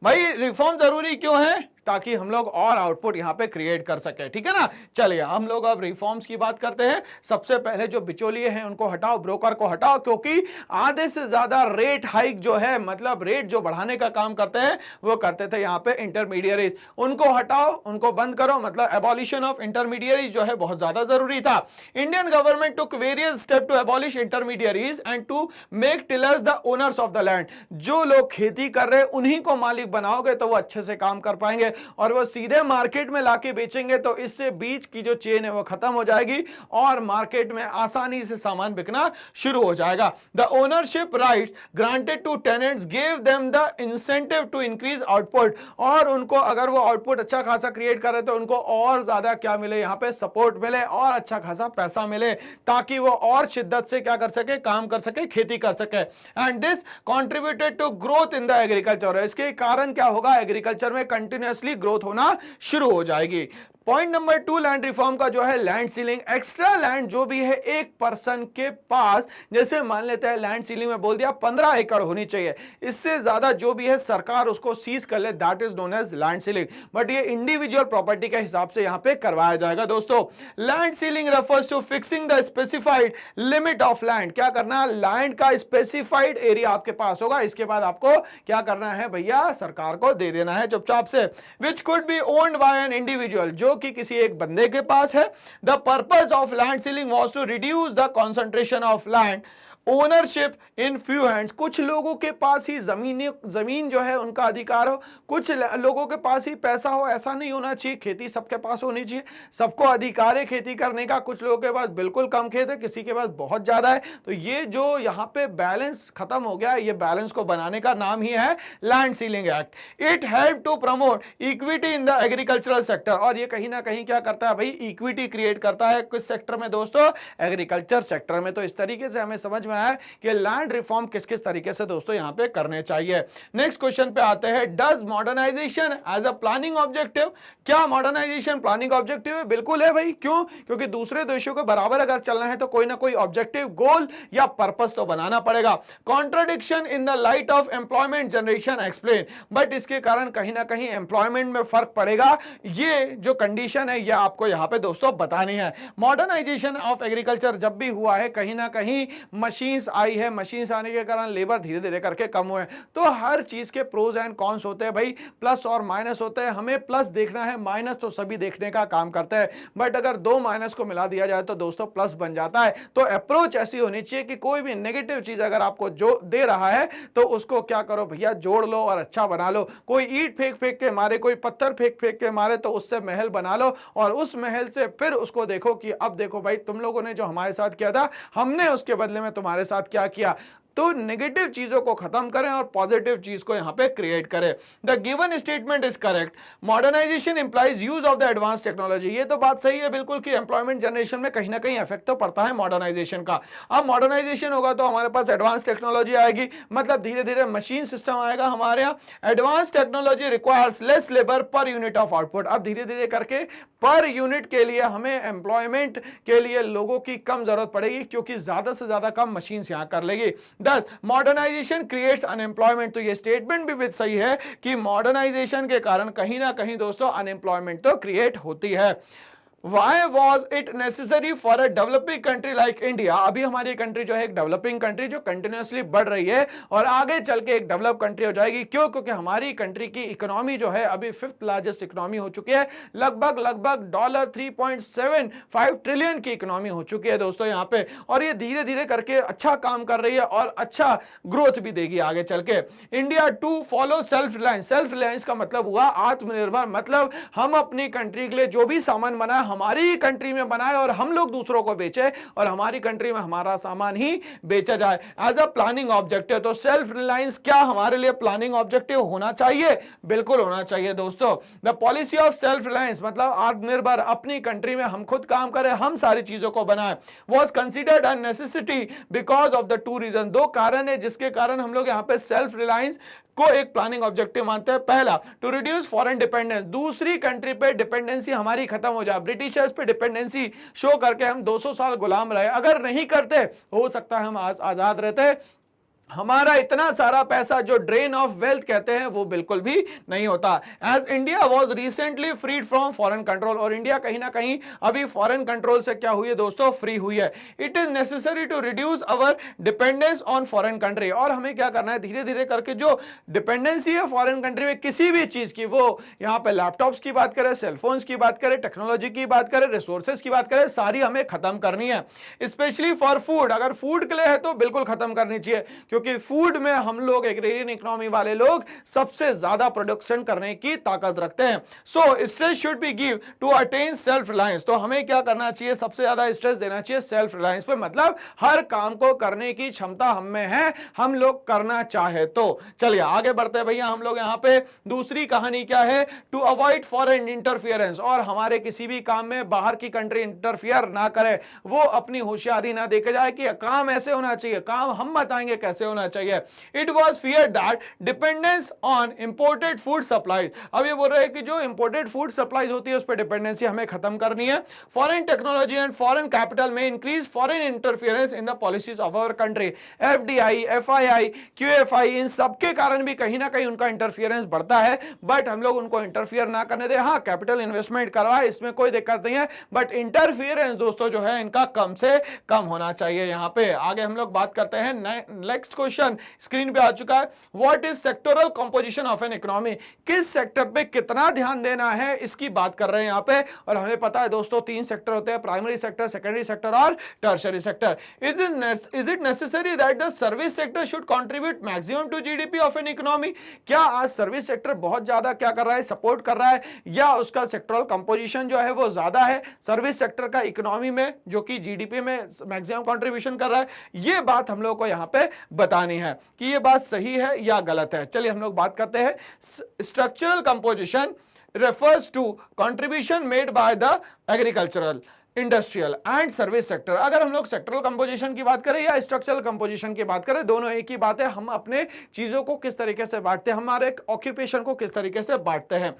भाई रिफॉर्म जरूरी क्यों है? ताकि हम लोग और आउटपुट यहाँ पे क्रिएट कर सके। ठीक है ना, चलिए हम लोग अब रिफॉर्म्स की बात करते हैं। सबसे पहले जो बिचौलिए हैं उनको हटाओ, ब्रोकर को हटाओ, क्योंकि आधे से ज्यादा रेट हाइक जो है, मतलब रेट जो बढ़ाने का काम करते हैं वो करते थे यहाँ पे इंटरमीडियरीज। उनको हटाओ, उनको बंद करो, मतलब एबॉलिशन ऑफ इंटरमीडियरीज जो है बहुत ज्यादा जरूरी था। Indian government took various step to abolish intermediaries and to make tillers the owners of the land. जो लोग खेती कर रहे हैं उन्हीं को मालिक बनाओगे तो वो अच्छे से काम कर पाएंगे और वो सीधे मार्केट में लाके बेचेंगे, तो इससे बीच की जो चेन है वो खत्म हो जाएगी और मार्केट में आसानी से सामान बिकना शुरू हो जाएगा। The ownership rights granted to tenants give them the incentive to increase output. और उनको अगर वो आउटपुट अच्छा खासा क्रिएट करे तो उनको और ज्यादा क्या मिले, यहाँ पे सपोर्ट मिले और अच्छा खासा पैसा मिले, ताकि वो और शिद्दत से क्या कर सके, काम कर सके, खेती कर सके। And this contributed to growth in the agriculture. इसके कारण क्या होगा, एग्रीकल्चर में कंटिन्यूअसली ग्रोथ होना शुरू हो जाएगी। पॉइंट नंबर 2 लैंड रिफॉर्म का जो है लैंड सीलिंग। एक्स्ट्रा लैंड जो भी है एक पर्सन के पास, जैसे मान लेते हैं लैंड सीलिंग में बोल दिया 15 एकड़ होनी चाहिए, इससे ज्यादा जो भी है सरकार उसको सीज कर ले, that is known as land ceiling. But ये इंडिविजुअल प्रॉपर्टी के हिसाब से यहां पे करवाया जाएगा। दोस्तों land ceiling refers to fixing the specified limit of land. क्या करना है, लैंड का स्पेसिफाइड एरिया आपके पास होगा, इसके बाद आपको क्या करना है भैया, सरकार को दे देना है चुपचाप से। Which could be owned by an individual, जो कि किसी एक बंदे के पास है। The purpose of land ceiling was to reduce the concentration of land ownership in few hands. कुछ लोगों के पास ही जमीन जो है उनका अधिकार हो, कुछ लोगों के पास ही पैसा हो, ऐसा नहीं होना चाहिए। खेती सबके पास होनी चाहिए, सबको अधिकार है खेती करने का। कुछ लोगों के पास बिल्कुल कम खेत है, किसी के पास बहुत ज्यादा है। तो ये जो यहाँ पे बैलेंस खत्म हो गया, ये बैलेंस को बनाने का नाम ही है land ceiling act. It help to promote equity in the agricultural sector. और ये कहीं ना कहीं क्या करता है भाई, इक्विटी क्रिएट करता है। किस सेक्टर में दोस्तों, एग्रीकल्चर सेक्टर में। तो इस तरीके से हमें समझ में है कि लैंड रिफॉर्म किस किस तरीके से दोस्तों यहां पे करने चाहिए। नेक्स्ट क्वेश्चन पे आते हैं, does modernisation as a planning objective. क्या मॉडर्नाइजेशन प्लानिंग ऑब्जेक्टिव है? बिल्कुल है भाई। क्यों? क्योंकि दूसरे देशों के बराबर अगर चलना है तो कोई ना कोई ऑब्जेक्टिव, गोल या पर्पस तो बनाना पड़ेगा। Contradiction in the light of employment generation explain. But इसके कारण कहीं ना कहीं एम्प्लॉयमेंट में फर्क पड़ेगा। ये जो कंडीशन है ये आपको यहां पे दोस्तों बतानी है। मॉडर्नाइजेशन ऑफ एग्रीकल्चर जब भी हुआ है, कहीं ना कहीं मशीन्स आई है, मशीन्स आने के कारण लेबर धीरे धीरे करके कम हुए। तो हर चीज के प्रोज एंड कॉन्स होते हैं भाई, प्लस और माइनस होते हैं। हमें प्लस देखना है, माइनस तो सभी देखने का काम करते हैं। बट अगर दो माइनस को मिला दिया जाए तो दोस्तों प्लस बन जाता है। तो अप्रोच ऐसी होनी चाहिए कि कोई भी नेगेटिव चीज अगर आपको जो दे रहा है तो उसको क्या करो भैया, जोड़ लो और अच्छा बना लो। कोई ईंट फेंक फेंक के मारे, कोई पत्थर फेंक फेंक के मारे, तो उससे महल बना लो और उस महल से फिर उसको देखो कि अब देखो भाई, तुम लोगों ने जो हमारे साथ किया था, हमने उसके बदले में तुम्हारे साथ क्या किया। तो नेगेटिव चीजों को खत्म करें और पॉजिटिव चीज को यहां पे क्रिएट करें। The given statement is correct. Modernisation implies use of the advance technology. ये तो बात सही है बिल्कुल कि एम्प्लॉयमेंट जनरेशन में कहीं ना कहीं इफेक्ट तो पड़ता है मॉडर्नाइजेशन का। अब मॉडर्नाइजेशन होगा तो हमारे पास एडवांस टेक्नोलॉजी आएगी, मतलब धीरे धीरे मशीन सिस्टम आएगा हमारे यहाँ। Advance technology requires less labour per unit of output. अब धीरे धीरे करके पर यूनिट के लिए हमें एम्प्लॉयमेंट के लिए लोगों की कम जरूरत पड़ेगी, क्योंकि ज्यादा से ज्यादा काम मशीन यहां कर लेगी। दस, मॉडर्नाइजेशन क्रिएट्स अनएम्प्लॉयमेंट। तो ये स्टेटमेंट भी सही है कि मॉडर्नाइजेशन के कारण कहीं ना कहीं दोस्तों अनएम्प्लॉयमेंट तो क्रिएट होती है। Why was it necessary for a developing country like India? अभी हमारी कंट्री जो है एक डेवलपिंग कंट्री जो कंटिन्यूअसली बढ़ रही है और आगे चल के एक डेवलप कंट्री हो जाएगी। क्यों? क्योंकि हमारी कंट्री की इकोनॉमी जो है अभी 5th लार्जेस्ट इकोनॉमी हो चुकी है। लगभग डॉलर 3.75 ट्रिलियन की इकोनॉमी हो चुकी है दोस्तों यहाँ पे, और ये धीरे धीरे करके अच्छा काम कर रही है और अच्छा ग्रोथ भी देगी आगे चल के। India to follow self reliance. Self reliance का मतलब हुआ आत्मनिर्भर, मतलब हम अपनी कंट्री के लिए जो भी सामान बनाए हमारी कंट्री में बनाए और हम लोग दूसरों को बेचे और हमारी कंट्री में हमारा सामान ही बेचा जाए एज अ प्लानिंग ऑब्जेक्टिव। तो सेल्फ रिलायंस क्या हमारे लिए प्लानिंग ऑब्जेक्टिव होना चाहिए? बिल्कुल होना चाहिए दोस्तों। The policy of self reliance मतलब आत्मनिर्भर, अपनी कंट्री में हम खुद काम करें, हम सारी चीजों को बनाए, was considered a necessity because of the two reason. दो कारण है जिसके कारण हम लोग यहाँ पे सेल्फ रिलायंस को एक प्लानिंग ऑब्जेक्टिव मानते हैं। पहला, टू रिड्यूस फॉरेन डिपेंडेंस, दूसरी कंट्री पे डिपेंडेंसी हमारी खत्म हो जाए। ब्रिटिशर्स पे डिपेंडेंसी शो करके हम 200 साल गुलाम रहे, अगर नहीं करते हो सकता है हम आजाद रहते हमारा इतना सारा पैसा जो ड्रेन ऑफ वेल्थ कहते हैं वो बिल्कुल भी नहीं होता। As India was recently freed from foreign control, और इंडिया कहीं ना कहीं अभी फॉरेन कंट्रोल से क्या हुई है दोस्तों, फ्री हुई है। It is necessary to reduce our dependence on foreign country, और हमें क्या करना है, धीरे धीरे करके जो डिपेंडेंसी है फॉरेन कंट्री में किसी भी चीज की, वो यहाँ पे लैपटॉप्स की बात करें, सेलफोन्स की बात करें, टेक्नोलॉजी की बात करें, रिसोर्सेज की बात करें, सारी हमें खत्म करनी है। स्पेशली फॉर फूड, अगर फूड के लिए है तो बिल्कुल खत्म करनी चाहिए, क्योंकि फूड में हम लोग एग्रेरियन इकोनॉमी वाले लोग सबसे ज्यादा प्रोडक्शन करने की ताकत रखते हैं। So stress should be give to attain self reliance, तो हमें क्या करना चाहिए, सबसे ज्यादा स्ट्रेस देना चाहिए सेल्फ रिलायंस पे, मतलब हर काम को करने की क्षमता हम में है, हम लोग करना चाहे तो। चलिए आगे बढ़ते हैं भैया, हम लोग यहाँ पे दूसरी कहानी क्या है, टू अवॉइड फॉरेन इंटरफियरेंस, और हमारे किसी भी काम में बाहर की कंट्री इंटरफियर ना करे, वो अपनी होशियारी ना देखे जाए कि काम ऐसे होना चाहिए, काम हम बताएंगे कैसे होना चाहिए। It was fear that dependence on imported food supplies, अब ये बोल रहे हैं कि जो इंपोर्टेड फूड सप्लाईज होती है उस पर डिपेंडेंसी हमें खत्म करनी है। Foreign technology and foreign capital में increase foreign interference in the policies of our country, FDI, FII, QFI, इन सबके कारण भी कहीं ना कहीं उनका इंटरफियरेंस बढ़ता है, बट हम लोग उनको इंटरफियर ना करने दे। हाँ, कैपिटल इन्वेस्टमेंट करवाए, इसमें कोई दिक्कत नहीं है, बट इंटरफियरेंस दोस्तों जो है इनका कम से कम होना चाहिए। यहां पे आगे हम लोग बात करते हैं, नेक्स्ट क्वेश्चन स्क्रीन पे आ चुका है, what is sectoral composition of an economy, किस सेक्टर पे कितना ध्यान देना है इसकी बात कर रहे हैं यहां पे। और हमें पता है दोस्तों 3 सेक्टर होते हैं, प्राइमरी सेक्टर, सेकेंडरी सेक्टर और tertiary sector. Is it necessary that the service sector should contribute maximum to GDP of an economy, क्या आज सर्विस सेक्टर बहुत ज्यादा क्या कर रहा है, सपोर्ट कर रहा है, या उसका सेक्टोरल कंपोजिशन जो है वो ज्यादा है सर्विस सेक्टर का इकोनॉमी में, जो कि जीडीपी में मैक्सिमम कंट्रीब्यूशन कर रहा है। ये बात हम लोग को यहां पे बतानी है कि ये बात सही है या गलत है। चलिए हम लोग बात करते हैं, structural composition refers to contribution made by the agricultural, industrial and service sector. अगर हम लोग सेक्टरल कंपोजिशन की बात करें या स्ट्रक्चरल कंपोजिशन की बात करें, दोनों एक ही बात है, हम अपने चीजों को किस तरीके से बांटते हैं, हमारे ऑक्यूपेशन को किस तरीके से बांटते हैं।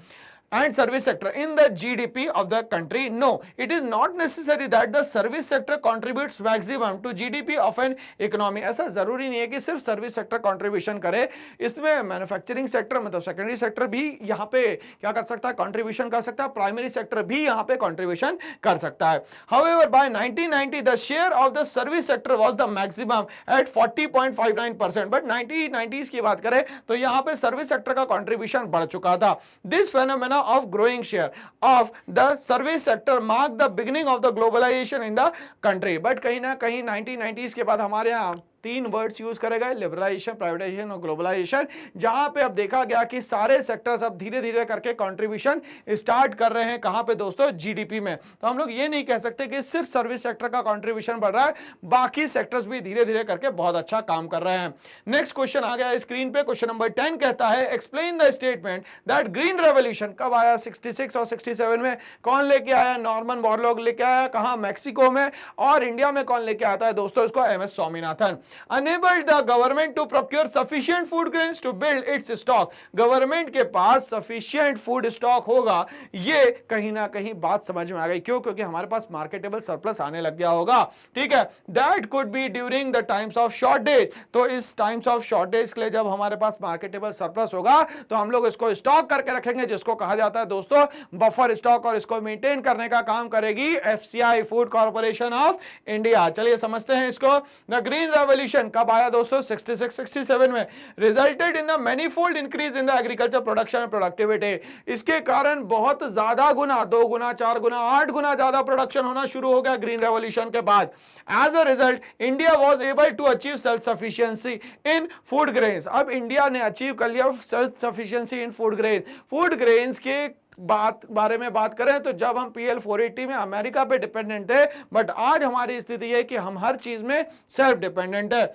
And service sector in the GDP of the country, no, it is not necessary that the service sector contributes maximum to GDP of an economy। ऐसा जरूरी नहीं है कि सिर्फ सर्विस सेक्टर कंट्रीब्यूशन करे, इसमें मैन्युफैक्चरिंग सेक्टर मतलब सेकेंडरी सेक्टर भी यहाँ पे क्या कर सकता है, कंट्रीब्यूशन कर सकता है, प्राइमरी सेक्टर भी यहाँ पे कंट्रीब्यूशन कर सकता है। However, by 1990 the share of the service sector was the maximum at 40.59%, but 1990s की बात करें तो यहाँ पे सर्विस सेक्टर का कंट्रीब्यूशन बढ़ चुका था। This phenomenon of growing share of the service sector marked the beginning of the globalization in the country, but कहीं ना कहीं 1990s के बाद हमारे यहाँ 3 वर्ड्स यूज करे गए, लिबरलाइजेशन, प्राइवेटाइजेशन और ग्लोबलाइजेशन, जहां पे अब देखा गया कि सारे सेक्टर्स अब धीरे धीरे करके कंट्रीब्यूशन स्टार्ट कर रहे हैं, कहां पे दोस्तों, जीडीपी में। तो हम लोग ये नहीं कह सकते कि सिर्फ सर्विस सेक्टर का कंट्रीब्यूशन बढ़ रहा है, बाकी सेक्टर्स भी धीरे धीरे करके बहुत अच्छा काम कर रहे हैं। नेक्स्ट क्वेश्चन आ गया स्क्रीन पे, क्वेश्चन नंबर 10 कहता है, explain the statement that green revolution कब आया, 66 और 67 में, कौन लेके आया, नॉर्मन बोरलॉग लेके आया, कहां, मैक्सिको में, और इंडिया में कौन लेके आता है दोस्तों इसको, MS Swaminathan. enabled the government to procure sufficient food grains to build its stock, government के पास sufficient food stock होगा, ये कहीं ना कहीं बात समझ में आ गई, क्यों, क्योंकि हमारे पास मार्केटेबल सरप्लस आने लग गया होगा, ठीक है। That could be during the times of shortage, तो इस टाइम्स ऑफ शॉर्टेज के लिए जब हमारे पास मार्केटेबल सरप्लस होगा तो हम लोग इसको स्टॉक करके रखेंगे, जिसको कहा जाता है दोस्तों बफर स्टॉक, और इसको मेंटेन करने का काम करेगी FCI, food corporation of India. चलिए समझते हैं इसको। द ग्रीन रेवोल्यूशन कब आया दोस्तों, 66-67 में, resulted in the manifold increase in the agriculture production and productivity, इसके कारण बहुत ज्यादा गुना, 2 गुना, 4 गुना, 8 गुना ज्यादा प्रोडक्शन होना शुरू हो गया ग्रीन रेवोल्यूशन के बाद। As a result India was able to achieve self sufficiency in food grains, अब इंडिया ने अचीव कर लिया self sufficiency in food grain. Food grains के बारे में बात करें तो जब हम PL 480 में अमेरिका पे डिपेंडेंट थे, बट आज हमारी स्थिति है कि हम हर चीज में सेल्फ डिपेंडेंट है।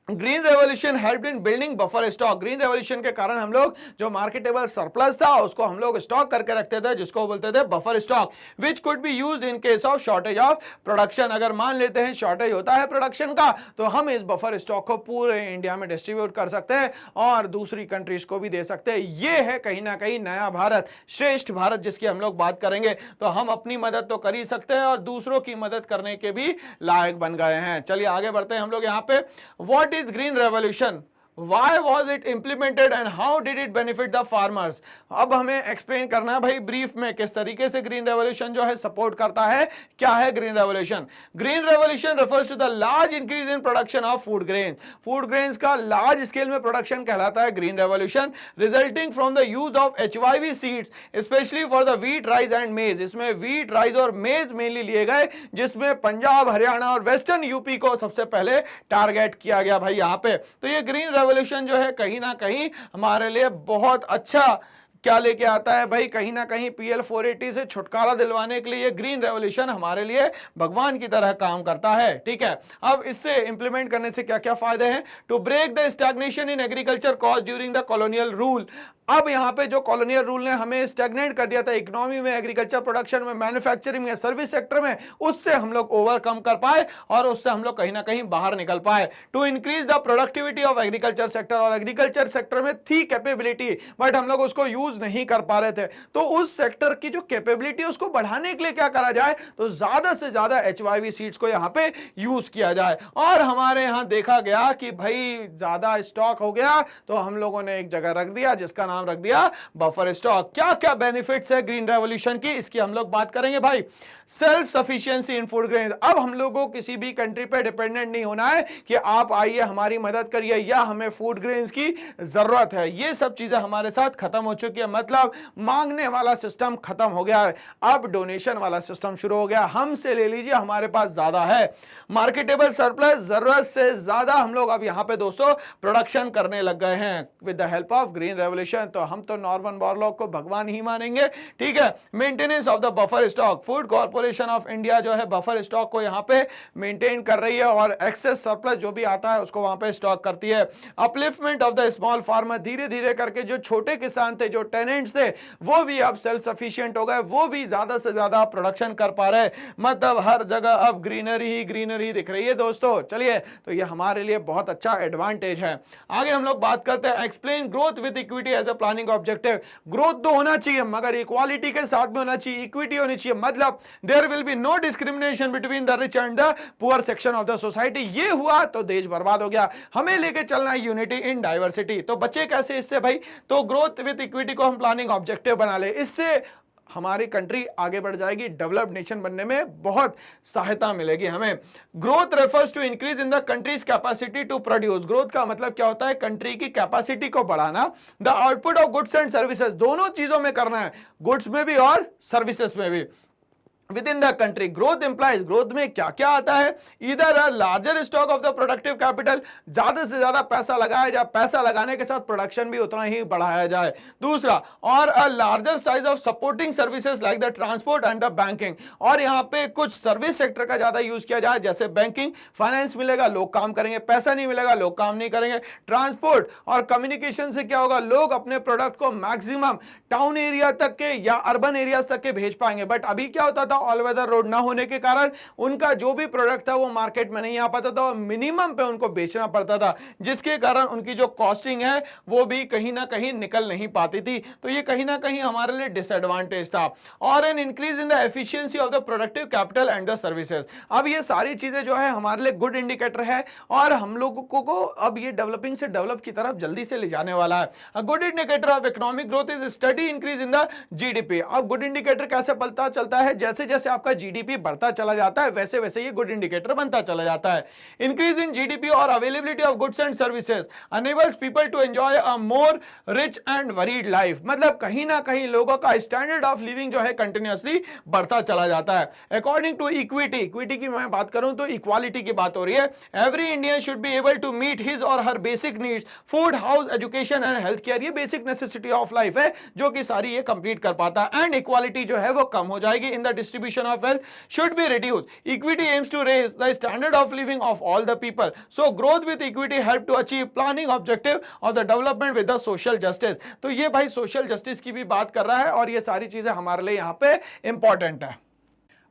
ग्रीन रेवोल्यूशन हेल्प्ड इन building buffer stock, green revolution के कारण हम लोग जो मार्केटेबल सरप्लस था उसको हम लोग स्टॉक करके रखते थे, जिसको बोलते थे buffer stock, which could be used in case of shortage of production. अगर मान लेते हैं शॉर्टेज होता है प्रोडक्शन का, तो हम इस बफर स्टॉक को पूरे इंडिया में डिस्ट्रीब्यूट कर सकते हैं और दूसरी कंट्रीज को भी दे सकते हैं। ये है कहीं ना कहीं नया भारत, श्रेष्ठ भारत, जिसकी हम लोग बात करेंगे। तो हम अपनी मदद तो कर ही सकते हैं और दूसरों की मदद करने के भी लायक बन गए हैं। चलिए आगे बढ़ते हैं हम लोग यहाँ पे। What what is green revolution, Why was it implemented and how did it benefit the farmers? अब हमें एक्सप्लेन करना है भाई ब्रीफ में किस तरीके से ग्रीन रेवोल्यूशन जो है सपोर्ट करता है। क्या है green revolution? Green revolution refers to the large increase in production of food grain. Food grains का लार्ज स्केल में प्रोडक्शन कहलाता है green revolution, resulting from the use of HYV seeds specially for the wheat, rice and maize. इसमें wheat, rice और मेज mainly लिए गए, जिसमें पंजाब, हरियाणा और वेस्टर्न यूपी को सबसे पहले टारगेट किया गया भाई यहाँ पे। तो ये ग्रीन रेवोल्यूशन जो है कहीं ना कहीं हमारे लिए बहुत अच्छा क्या लेके आता है भाई, कहीं ना कहीं PL 480 से छुटकारा दिलवाने के लिए ये ग्रीन रेवोल्यूशन हमारे लिए भगवान की तरह काम करता है। ठीक है, अब इससे इंप्लीमेंट करने से क्या क्या फायदे हैं? To break the stagnation in agriculture cause during the colonial rule. अब यहाँ पे जो कॉलोनियल रूल ने हमें स्टैग्नेट कर दिया था इकोनॉमी में, एग्रीकल्चर प्रोडक्शन में, मैन्युफैक्चरिंग में, सर्विस सेक्टर में, उससे हम लोग ओवरकम कर पाए और उससे हम लोग कहीं ना कहीं बाहर निकल पाए। To increase the productivity of agriculture sector, और एग्रीकल्चर सेक्टर में थी कैपेबिलिटी बट हम लोग उसको यूज नहीं कर पा रहे थे, तो उस सेक्टर की जो कैपेबिलिटी उसको बढ़ाने के लिए क्या करा जाए, तो ज्यादा से ज्यादा HYV सीड्स को यहाँ पे यूज किया जाए। और हमारे यहाँ देखा गया कि भाई ज्यादा स्टॉक हो गया तो हम लोगों ने एक जगह रख दिया जिसका नाम रख दिया बफर स्टॉक। क्या क्या बेनिफिट्स है ग्रीन रेवोल्यूशन की, इसकी हम लोग बात करेंगे भाई। Self sufficiency in food grain. अब हम लोगों को किसी भी कंट्री पे डिपेंडेंट नहीं होना है कि आप आइए हमारी मदद करिए या हमें फूड ग्रेन्स की जरूरत है। ये सब चीजें हमारे साथ खत्म हो चुकी है, मतलब मांगने वाला सिस्टम खत्म हो गया है, अब डोनेशन वाला सिस्टम शुरू हो गया। हमसे ले लीजिए, हमारे पास ज्यादा है, मार्केटेबल सरप्लस, जरूरत से ज्यादा हम लोग अब यहां पे दोस्तों प्रोडक्शन करने लग गए हैं with the help of green revolution. तो हम तो नॉर्मन बोरलॉग को भगवान ही मानेंगे। ठीक है, maintenance of the buffer stock, food corporation of India जो है बफर स्टॉक को यहां पे मेंटेन कर रही है और एक्सेस सरप्लस जो भी आता है उसको वहां पे स्टॉक करती है। Upliftment of the small farmer, धीरे धीरे करके जो छोटे किसान थे, जो टेनेंट्स थे, वो भी अब सेल्फ सफिशिएंट हो गए, वो भी ज्यादा से ज्यादा प्रोडक्शन कर पा रहे, मतलब हर जगह अब ग्रीनरी ही ग्रीनरी दिख रही है दोस्तों। चलिए, तो ये हमारे लिए बहुत अच्छा एडवांटेज है। आगे हम लोग बात करते हैं explain growth with equity as a planning objective. Growth तो होना चाहिए मगर इक्वालिटी के साथ में होना चाहिए, इक्विटी होनी चाहिए, मतलब there will be no discrimination between the rich and the poor section of the society. ये हुआ तो देश बर्बाद हो गया। हमें लेके चलना है यूनिटी इन डाइवर्सिटी। तो बच्चे कैसे इससे भाई, तो ग्रोथ विद इक्विटी को हम प्लानिंग ऑब्जेक्टिव बना ले, इससे हमारी कंट्री आगे बढ़ जाएगी, डेवलप्ड नेशन बनने में बहुत सहायता मिलेगी हमें। Growth refers to increase in the country's capacity to produce. Growth का मतलब क्या होता है, कंट्री की कैपेसिटी को बढ़ाना। The output of goods and services, दोनों चीजों में करना है, गुड्स में भी और सर्विसेज में भी। With in the country growth implies, growth में क्या क्या आता है, इधर a larger stock of the productive capital, ज्यादा से ज्यादा पैसा लगाया जाए, पैसा लगाने के साथ प्रोडक्शन भी उतना ही बढ़ाया जाए। दूसरा, और a larger size of supporting services like the transport and the banking, और यहाँ पे कुछ सर्विस सेक्टर का ज्यादा यूज किया जाए, जैसे बैंकिंग, फाइनेंस मिलेगा लोग काम करेंगे, पैसा नहीं मिलेगा लोग काम नहीं करेंगे। ट्रांसपोर्ट और कम्युनिकेशन से क्या होगा, लोग अपने प्रोडक्ट को मैक्सिमम टाउन एरिया तक के या अर्बन एरियाज तक के भेज पाएंगे। बट अभी क्या होता था, ऑल वेदर रोड ना होने के कारण उनका जो भी प्रोडक्ट था वो मार्केट में नहीं आ पाता था और मिनिमम पे उनको बेचना पड़ता था, जिसके कारण उनकी जो कॉस्टिंग है वो भी कहीं ना कहीं निकल नहीं पाती थी। तो ये कहीं ना कहीं हमारे लिए डिसएडवांटेज था। और an increase in the efficiency of the productive capital and the services. अब ये सारी चीजें जो है हमारे लिए गुड इंडिकेटर है और हम लोगों को अब ये डेवलपिंग से डेवलप की तरफ जल्दी से ले जाने वाला है। Good indicator of economic growth is study increase in the GDP. अब गुड इंडिकेटर कैसे पता चलता है, जैसे जैसे आपका जीडीपी बढ़ता चला जाता है वैसे वैसे ये गुड इंडिकेटर बनता चला जाता है। इंक्रीज इन जीडीपी और availability of goods and services enables people to enjoy a more rich and varied life, मतलब कहीं ना कहीं लोगों का स्टैंडर्ड ऑफ लिविंग जो है कंटिन्यूअसली बढ़ता चला जाता है। अकॉर्डिंग टू इक्विटी, इक्विटी की मैं बात करूं तो इक्वालिटी की बात हो रही है। Every Indian should be able to meet his और her basic needs, food, house, education and health care, ये बेसिक नेसेसिटी ऑफ लाइफ है जो कि सारी ये कंप्लीट कर पाता है। एंड इक्वालिटी जो है वो कम हो जाएगी in the distribution of wealth should be reduced. Equity aims to raise the standard of living of all the people. So growth with equity help to achieve planning objective of the development with the social justice. तो ये भाई social justice की भी बात कर रहा है और ये सारी चीजें हमारे लिए यहाँ पे इंपॉर्टेंट है।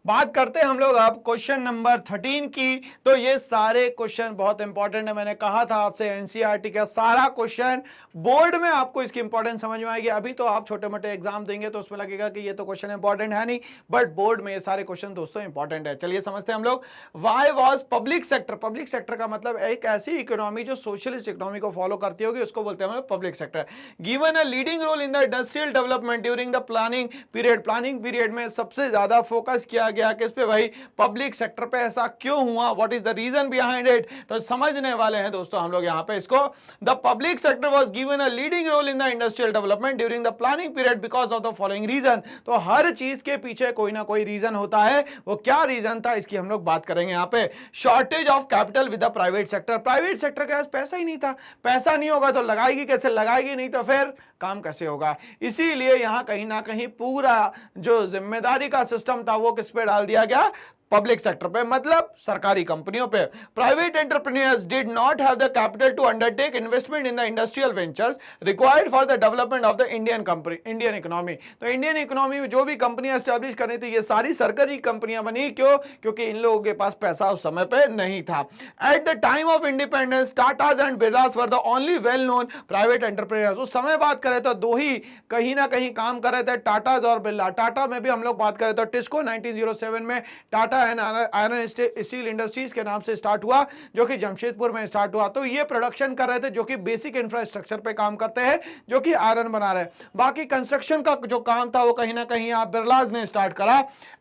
बात करते हैं हम लोग अब क्वेश्चन नंबर 13 की। तो ये सारे क्वेश्चन बहुत इंपॉर्टेंट है, मैंने कहा था आपसे एनसीईआरटी का सारा क्वेश्चन बोर्ड में आपको इसकी इंपॉर्टेंस समझ में आएगी। अभी तो आप छोटे मोटे एग्जाम देंगे तो उसमें लगेगा कि ये तो क्वेश्चन इंपॉर्टेंट है नहीं, बट बोर्ड में ये सारे क्वेश्चन दोस्तों इंपॉर्टेंट है। चलिए समझते हैं हम लोग। Why was public sector, public sector का मतलब एक ऐसी इकोनॉमी जो सोशलिस्ट इकोनॉमी को फॉलो करती होगी, उसको बोलते हैं public sector. Given a leading role in the industrial development during the planning period, planning period में सबसे ज्यादा फोकस किया गया किस पे भाई, पब्लिक सेक्टर पे। ऐसा क्यों हुआ, what is the reason behind it, तो समझने वाले हैं दोस्तों हम लोग यहां पे इसको। The public sector was given a leading role in the industrial development during the planning period because of the following reason. तो हर चीज के पीछे कोई ना कोई रीजन होता है, वो क्या रीजन था इसकी हम लोग बात करेंगे यहां पे। Shortage of capital with the private sector, private sector के पास पैसा ही नहीं था, पैसा नहीं होगा तो लगाएगी कैसे, लगाएगी नहीं तो फिर काम कैसे होगा। इसीलिए यहां कहीं ना कहीं पूरा जो जिम्मेदारी का सिस्टम था वो किस पे डाल दिया गया, पब्लिक सेक्टर पे, मतलब सरकारी कंपनियों पे। Private entrepreneurs did not have the capital to undertake investment in the industrial ventures required for the development of the Indian economy. तो इंडियन इकोनॉमी में जो भी कंपनियां एस्टैब्लिश करनी थी ये सारी सरकारी कंपनियां बनी, क्यों, क्योंकि इन लोगों के पास पैसा उस समय पे नहीं था। At the time of independence Tatas and Birlas were the only well known private entrepreneurs. उस समय बात करें तो दो ही कहीं ना कहीं काम कर रहे थे, टाटाज और बिरला। टाटा में भी हम लोग बात करें तो टिस्को 1907 में टाटा आयरन स्टील इंडस्ट्रीज के नाम से स्टार्ट हुआ, जो कि जमशेदपुर में स्टार्ट हुआ। तो ये प्रोडक्शन कर रहे थे जो कि बेसिक इंफ्रास्ट्रक्चर पे काम करते हैं, जो कि आयरन बना रहे हैं। बाकी कंस्ट्रक्शन का जो काम था वो कहीं ना कहीं आप बिरलाज ने स्टार्ट करा।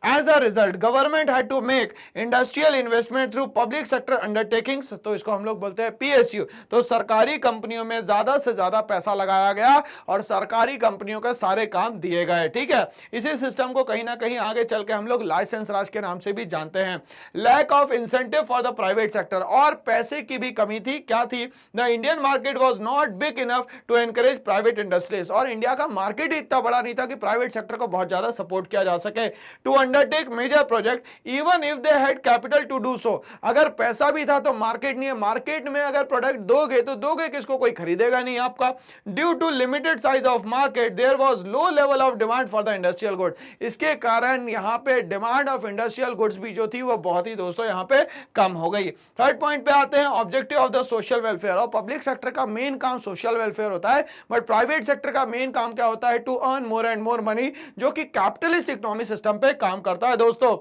As a result government had to make industrial investment through public sector undertakings, तो इसको हम लोग बोलते हैं पीएसयू। तो सरकारी कंपनियों में ज्यादा से ज्यादा पैसा लगाया गया और सरकारी कंपनियों के सारे काम दिए गए, ठीक है। इसी सिस्टम को कहीं ना कहीं आगे चल के हम लोग लाइसेंस राज के नाम से भी जानते हैं। Lack of incentive for the private sector, और पैसे की भी कमी थी, क्या थी, the Indian market was not big enough to encourage private industries, और इंडिया का मार्केट इतना बड़ा नहीं था कि प्राइवेट सेक्टर को बहुत ज्यादा सपोर्ट किया जा सके to undertake major project even if they had capital to do so. अगर पैसा भी था तो मार्केट नहीं है, मार्केट में अगर प्रोडक्ट दोगे तो दोगे किसको, कोई खरीदेगा नहीं आपका। Due to limited size of market there was low level of demand for the industrial good, इसके कारण यहां पे डिमांड ऑफ इंडस्ट्रियल गुड्स भी जो थी वो बहुत ही दोस्तों यहां पे कम हो गई। थर्ड पॉइंट पे आते हैं, objective of the social welfare. और पब्लिक सेक्टर का मेन काम सोशल वेलफेयर होता है, बट प्राइवेट सेक्टर का मेन काम क्या होता है, to earn more and more money, जो कि कैपिटलिस्ट इकोनॉमी सिस्टम पे काम करता है दोस्तों।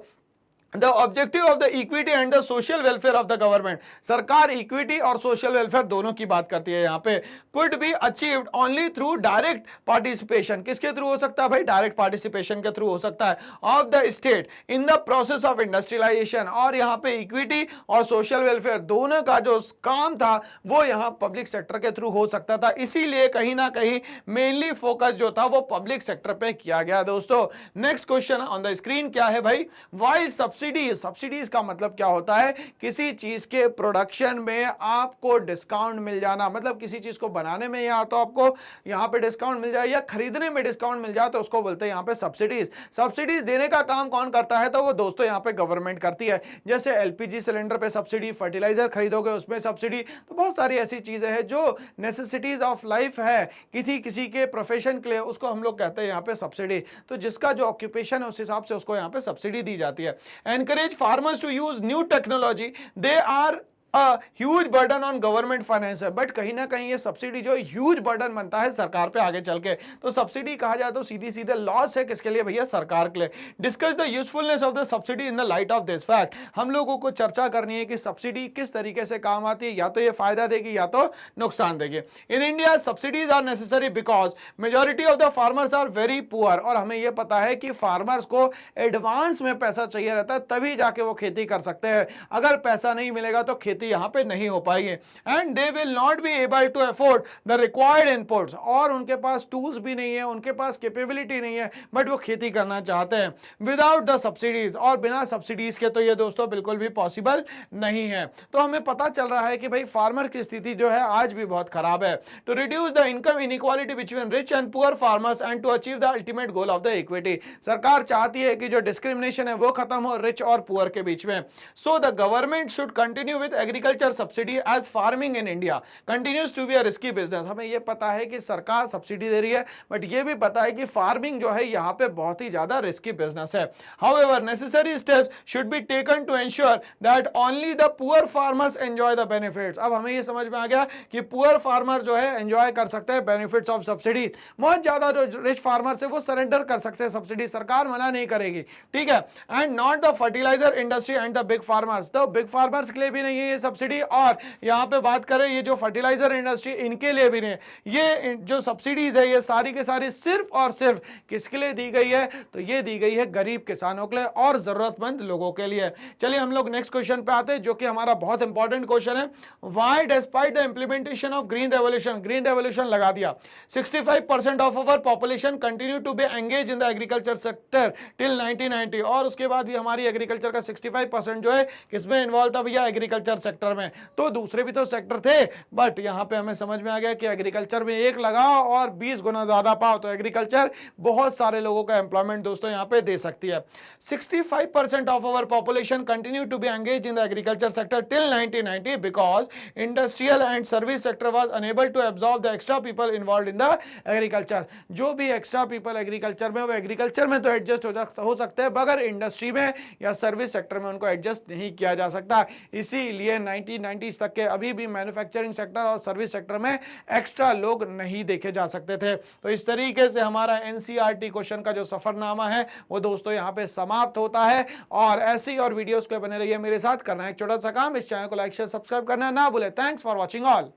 The objective of the equity and the social welfare of the government, सरकार इक्विटी और सोशल वेलफेयर दोनों की बात करती है यहाँ पे। Could be achieved only through direct participation, किसके थ्रू हो सकता है भाई, डायरेक्ट पार्टिसिपेशन के थ्रू हो सकता है, of the state in the process of industrialisation. और यहाँ पे इक्विटी और सोशल वेलफेयर दोनों का जो काम था वो यहाँ पब्लिक सेक्टर के थ्रू हो सकता था, इसीलिए कहीं ना कहीं मेनली फोकस जो था वो पब्लिक सेक्टर पे किया गया दोस्तों। Next question on the screen क्या है भाई, वाई सब्सिडीज का मतलब क्या होता है, किसी चीज के प्रोडक्शन में आपको डिस्काउंट मिल जाना, मतलब किसी चीज को बनाने में या तो आपको यहां पे डिस्काउंट मिल जाए या खरीदने में डिस्काउंट मिल जाए, तो उसको बोलते हैं यहां पे सब्सिडीज। सब्सिडीज देने का काम कौन करता है, तो वो दोस्तों यहां पे गवर्नमेंट करती है। जैसे एलपीजी सिलेंडर पे सब्सिडी, फर्टिलाइजर खरीदोगे उसमें सब्सिडी, तो बहुत सारी ऐसी चीजें हैं जो नेसेसिटीज ऑफ लाइफ है किसी किसी के प्रोफेशन के लिए, उसको हम लोग कहते हैं यहाँ पे सब्सिडी। तो जिसका जो ऑक्यूपेशन है उस हिसाब से उसको यहाँ पे सब्सिडी दी जाती है। Encourage farmers to use new technology. They are huge burden on government finance है, बट कहीं ना कहीं ये सब्सिडी जो ह्यूज बर्डन बनता है सरकार पे आगे चल के, तो सब्सिडी कहा जाए तो सीधी सीधे लॉस है किसके लिए भैया, सरकार के लिए। Discuss the usefulness of the subsidy in the light of this fact, हम लोगों को चर्चा करनी है कि सब्सिडी किस तरीके से काम आती है, या तो ये फायदा देगी या तो नुकसान देगी। In India subsidies are necessary because majority of the farmers are very poor, और हमें यह पता है कि फार्मर्स को एडवांस में पैसा चाहिए रहता है तभी जाके वो खेती कर सकते हैं, अगर पैसा नहीं मिलेगा तो खेती यहां पे नहीं हो पाएगी। And they will not be able to afford the required inputs, और उनके पास टूल्स भी नहीं है, उनके पास कैपेबिलिटी नहीं है, बट वो खेती करना चाहते हैं विदाउट द सब्सिडीज, और बिना सब्सिडीज के तो ये दोस्तों बिल्कुल भी पॉसिबल नहीं है। तो हमें पता चल रहा है कि भाई फार्मर की स्थिति जो है आज भी बहुत खराब है। To reduce the income inequality between rich and poor farmers and to achieve the ultimate goal of the equity, सरकार चाहती है कि जो डिस्क्रिमिनेशन है वो खत्म हो रिच और पुअर के बीच में। So the government should continue with agriculture subsidy as farming in India continues to be a risky business. हमें यह पता है कि सरकार सब्सिडी दे रही है, बट ये भी पता है कि फार्मिंग जो है यहाँ पे बहुत ही ज्यादा रिस्की बिजनेस है। However necessary steps should be taken to ensure that only the poor farmers enjoy the benefits. अब हमें ये समझ में आ गया कि पुअर फार्मर जो है एंजॉय कर सकते हैं बेनिफिट्स ऑफ सब्सिडी। बहुत ज्यादा जो रिच फार्मर्स है वो सरेंडर कर सकते हैं सब्सिडी, सरकार मना नहीं करेगी, ठीक है। And not the fertiliser industry and the big farmers, तो बिग फार्मर्स के लिए भी नहीं है ये सब्सिडी, और यहाँ पे बात करें ये जो फर्टिलाइजर इंडस्ट्री इनके लिए भी नहीं। ये जो सब्सिडीज है ये सारी के सारी सिर्फ और सिर्फ किसके लिए दी गई है, तो ये दी गई है गरीब किसानों के लिए और जरूरतमंद लोगों के लिए। चलिए हम लोग नेक्स्ट क्वेश्चन पे आते हैं जो कि हमारा बहुत इंपॉर्टेंट क्वेश्चन है। Why despite the implementation of green revolution, green revolution लगा दिया, 65% of our population continue to be engage in the agriculture sector till 1990, और उसके बाद भी हमारी एग्रीकल्चर का 65% जो है किसमें इन्वॉल्व था भैया, एग्रीकल्चर सेक्टर में। तो दूसरे भी तो सेक्टर थे, बट यहां पे हमें समझ में आ गया कि एग्रीकल्चर में एक लगाओ और 20 गुना ज्यादा पाओ, तो एग्रीकल्चर बहुत सारे लोगों का एम्प्लॉयमेंट दोस्तों यहां पे दे सकती है। 65% of our population continue to be engage in the agriculture sector till 1990 because industrial and service sector was unable to absorb the extra people involve in the agriculture. जो भी एक्स्ट्रा पीपल एग्रीकल्चर में, वो agriculture में तो adjust हो सकते हैं, मगर इंडस्ट्री में या सर्विस सेक्टर में उनको एडजस्ट नहीं किया जा सकता। इसीलिए 1990s तक के अभी भी मैन्युफैक्चरिंग सेक्टर और सर्विस सेक्टर में एक्स्ट्रा लोग नहीं देखे जा सकते थे। तो इस तरीके से हमारा एनसीईआरटी क्वेश्चन का जो सफरनामा है वो दोस्तों यहाँ पे समाप्त होता है। और ऐसी और वीडियोस के लिए बने रहिए मेरे साथ। करना है एक छोटा सा काम, इस चैनल को लाइक शेयर सब्सक्राइब करना ना भूले। Thanks for watching all.